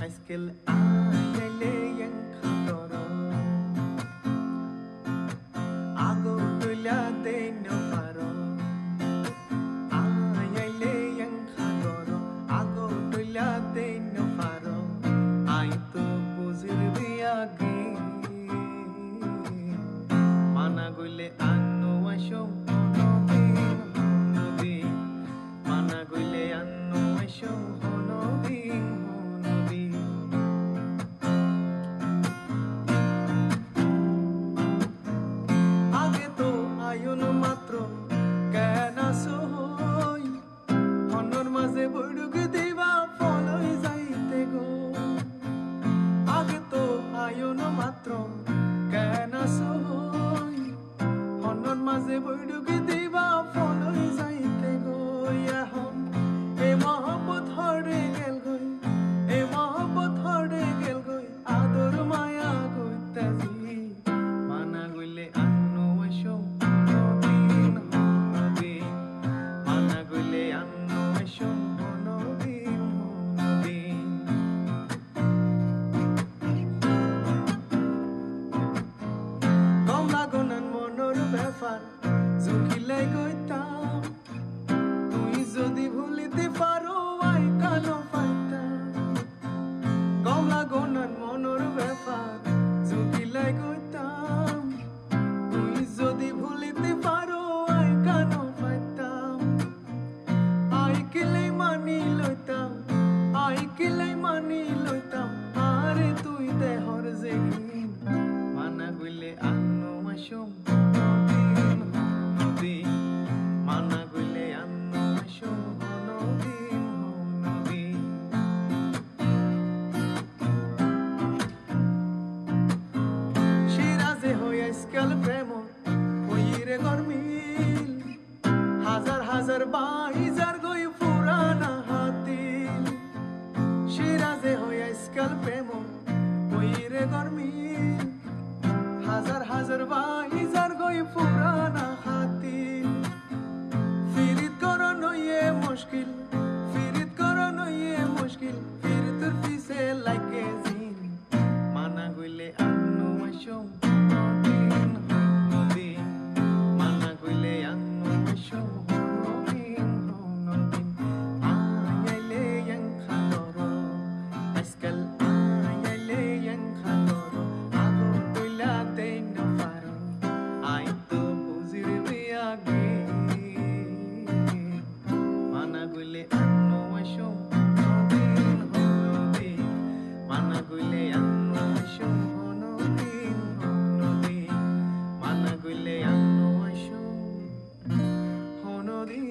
Eskil ayele yang khatoro Ago tulia de no faro Ayele yang khatoro Ago tulia de no faro Ai to buzir biage Mana gule anno ashom honodi Mana gule anno ashom honodi আয়নো মাত্র কেন সই Honor মাঝে বড়ুক দিবা ফলই যাইতে গো আগে তো আয়নো মাত্র কেন সই হনর মাঝে বড়ুক দিবা ফলই যাইতে গো এখন এ মহব্বত হরে গেল গই এ মহব্বত হরে গেল গই আদর মায়া গইতাজি মানা গইলে আন্ন এসো ঝুঁকিলে গইতাম তুই যদি ভুলিতে পারো আই কানো পাইতাম কমলা গনার মনোর ব্যাপার ঝুঁকিলে গইতাম তুই যদি ভুলিতে পারো আই কানো পাইতাম আই কিলে মানি লইতাম আই কিলে মানি লইতাম আরে তুই দেহর জেগিন মানা গইলে আনো Assam Mana gule anno asho honodi Shiraze hoya iskal premo hoire gormil Hazar hazar baizar goi purana hatil Shiraze hoya iskal premo hoire gormil Hazar hazar baizar goi purana hatil मुश्किल फिरित करो न ये मुश्किल फिर तुरफी से लाइके जीन माना गुले अन्नो मशो दिन होनोदी माना गुले अन्नो मशो दिन होनोदी आयले yang khatoro eskal आयले yang khatoro ago tuila de no faro ai to buzir biage Mana gule anno asho honodi Mana gule anno asho honodi Mana gule anno asho honodi